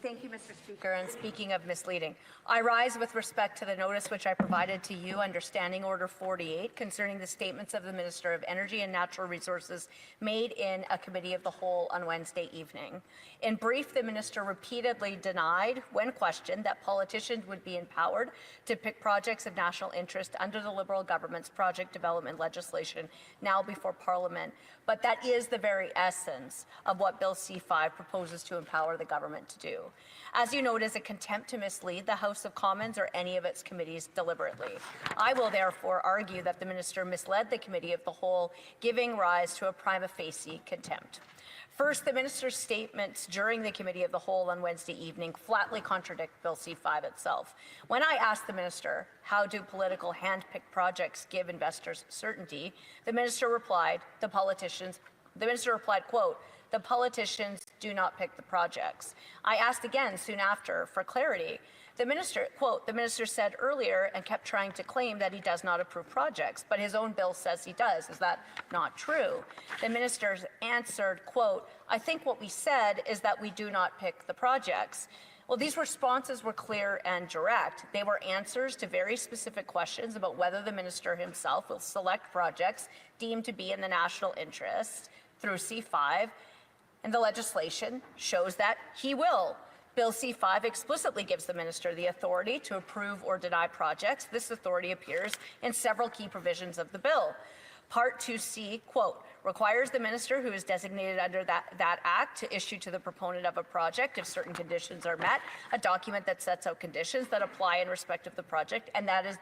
Thank you, Mr. Speaker. And speaking of misleading, I rise with respect to the notice which I provided to you under Standing Order 48 concerning the statements of the Minister of Energy and Natural Resources made in a committee of the whole on Wednesday evening. In brief, the Minister repeatedly denied, when questioned, that politicians would be empowered to pick projects of national interest under the Liberal government's project development legislation now before Parliament. But that is the very essence of what Bill C-5 proposes to empower the government to do. As you know, it is a contempt to mislead the House of Commons or any of its committees deliberately. I will therefore argue that the Minister misled the Committee of the Whole, giving rise to a prima facie contempt. First, the Minister's statements during the Committee of the Whole on Wednesday evening flatly contradict Bill C-5 itself. When I asked the Minister, how do political hand-picked projects give investors certainty, the Minister replied, quote, the politicians do not pick the projects. I asked again soon after for clarity. The Minister, quote, the Minister said earlier and kept trying to claim that he does not approve projects, but his own bill says he does. Is that not true? The Minister answered, quote, I think what we said is that we do not pick the projects. Well, these responses were clear and direct. They were answers to very specific questions about whether the Minister himself will select projects deemed to be in the national interest through C-5, and the legislation shows that he will. Bill C-5 explicitly gives the Minister the authority to approve or deny projects. This authority appears in several key provisions of the bill. Part 2C, quote, requires the Minister who is designated under that act to issue to the proponent of a project, if certain conditions are met, a document that sets out conditions that apply in respect of the project, and that is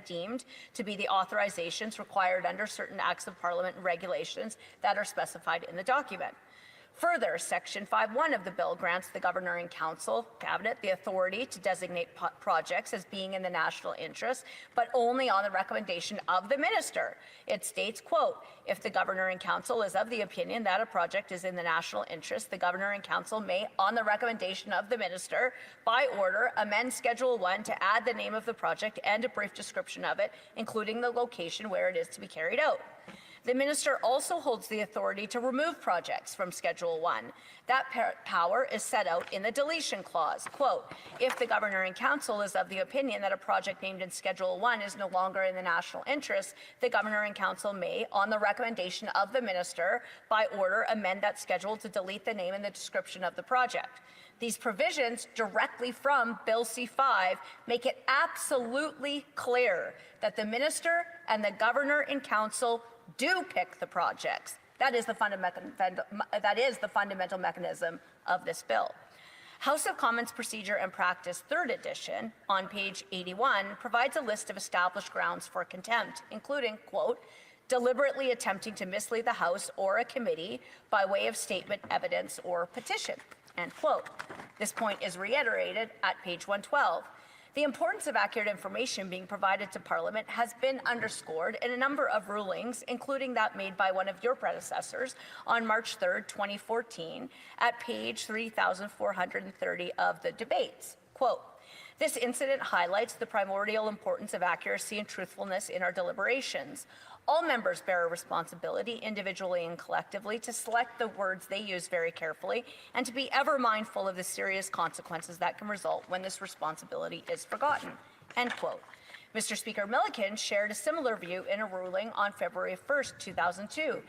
deemed to be the authorizations required under certain acts of Parliament and regulations that are specified in the document. Further, Section 5.1 of the bill grants the Governor and Council Cabinet the authority to designate projects as being in the national interest, but only on the recommendation of the Minister. It states, quote, if the Governor and Council is of the opinion that a project is in the national interest, the Governor and Council may, on the recommendation of the Minister, by order, amend Schedule 1 to add the name of the project and a brief description of it, including the location where it is to be carried out. The Minister also holds the authority to remove projects from Schedule 1. That power is set out in the deletion clause. Quote, if the Governor and Council is of the opinion that a project named in Schedule 1 is no longer in the national interest, the Governor and Council may, on the recommendation of the Minister, by order, amend that schedule to delete the name and the description of the project. These provisions directly from Bill C-5 make it absolutely clear that the Minister and the Governor and Council do pick the projects. That is the fundamental mechanism of this bill. House of Commons Procedure and Practice, 3rd edition, on page 81, provides a list of established grounds for contempt, including, quote, deliberately attempting to mislead the House or a committee by way of statement, evidence, or petition, end quote. This point is reiterated at page 112. The importance of accurate information being provided to Parliament has been underscored in a number of rulings, including that made by one of your predecessors on March 3rd, 2014, at page 3430 of the debates. Quote, this incident highlights the primordial importance of accuracy and truthfulness in our deliberations. All members bear a responsibility, individually and collectively, to select the words they use very carefully and to be ever mindful of the serious consequences that can result when this responsibility is forgotten, end quote. Mr. Speaker, Milliken shared a similar view in a ruling on February 1st, 2002,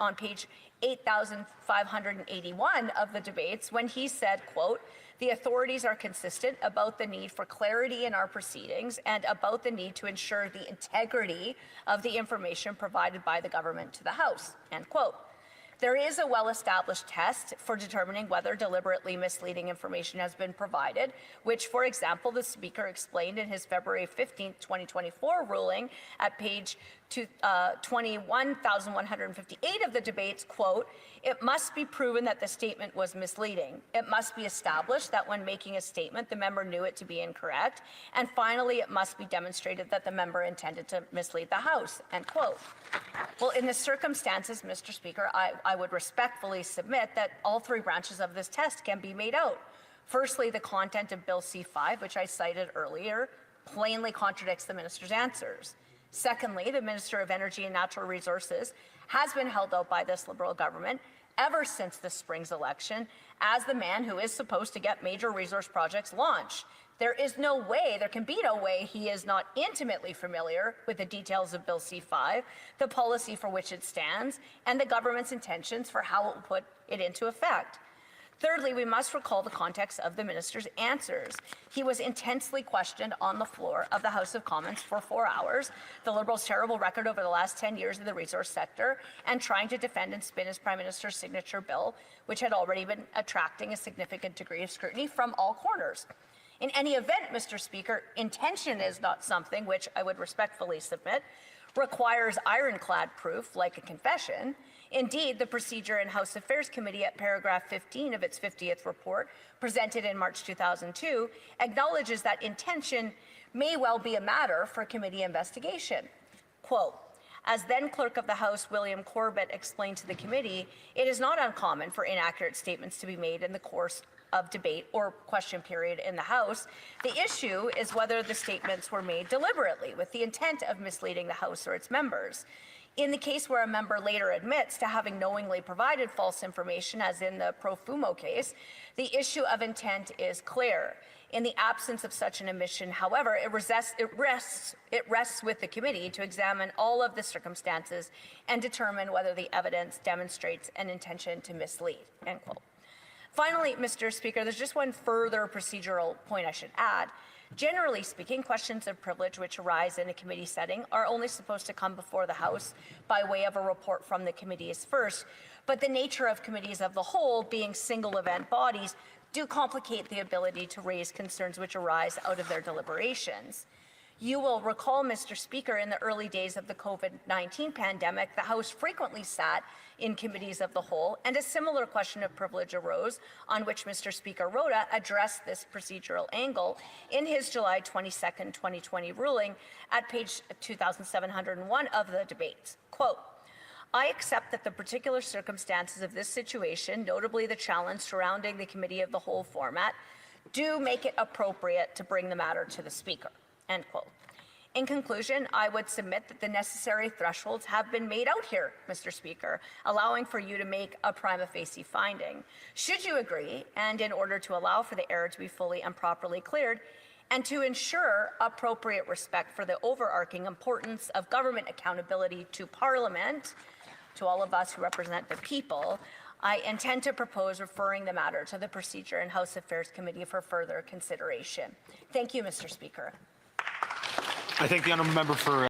on page 8581 of the debates, when he said, quote, the authorities are consistent about the need for clarity in our proceedings and about the need to ensure the integrity of the information provided by the government to the House, end quote. There is a well-established test for determining whether deliberately misleading information has been provided, which, for example, the Speaker explained in his February 15, 2024 ruling at page 21,158 of the debates, quote, it must be proven that the statement was misleading. It must be established that when making a statement, the member knew it to be incorrect. And finally, it must be demonstrated that the member intended to mislead the House, end quote. Well, in the circumstances, Mr. Speaker, I would respectfully submit that all three branches of this test can be made out. Firstly, the content of Bill C-5, which I cited earlier, plainly contradicts the Minister's answers. Secondly, the Minister of Energy and Natural Resources has been held out by this Liberal government ever since the spring's election as the man who is supposed to get major resource projects launched. There can be no way he is not intimately familiar with the details of Bill C-5, the policy for which it stands, and the government's intentions for how it will put it into effect. Thirdly, we must recall the context of the minister's answers. He was intensely questioned on the floor of the House of Commons for 4 hours, the Liberals' terrible record over the last 10 years in the resource sector, and trying to defend and spin his Prime Minister's signature bill, which had already been attracting a significant degree of scrutiny from all corners. In any event, Mr. Speaker, intention is not something which I would respectfully submit requires ironclad proof like a confession. Indeed, the Procedure and House Affairs Committee at paragraph 15 of its 50th report, presented in March 2002, acknowledges that intention may well be a matter for committee investigation. Quote, as then Clerk of the House William Corbett explained to the committee, it is not uncommon for inaccurate statements to be made in the course of debate or question period in the House. The issue is whether the statements were made deliberately with the intent of misleading the House or its members. In the case where a member later admits to having knowingly provided false information, as in the Profumo case, the issue of intent is clear. In the absence of such an admission, however, it rests with the committee to examine all of the circumstances and determine whether the evidence demonstrates an intention to mislead, end quote. Finally, Mr. Speaker, there's just one further procedural point I should add. Generally speaking, questions of privilege which arise in a committee setting are only supposed to come before the House by way of a report from the committees first, but the nature of committees of the whole, being single event bodies, do complicate the ability to raise concerns which arise out of their deliberations. You will recall, Mr. Speaker, in the early days of the COVID-19 pandemic, the House frequently sat in committees of the whole, and a similar question of privilege arose, on which Mr. Speaker Rota addressed this procedural angle in his July 22, 2020 ruling at page 2701 of the debates. Quote, I accept that the particular circumstances of this situation, notably the challenge surrounding the committee of the whole format, do make it appropriate to bring the matter to the Speaker. End quote. In conclusion, I would submit that the necessary thresholds have been made out here, Mr. Speaker, allowing for you to make a prima facie finding. Should you agree, and in order to allow for the error to be fully and properly cleared, and to ensure appropriate respect for the overarching importance of government accountability to Parliament, to all of us who represent the people, I intend to propose referring the matter to the Procedure and House Affairs Committee for further consideration. Thank you, Mr. Speaker. I thank the honourable member for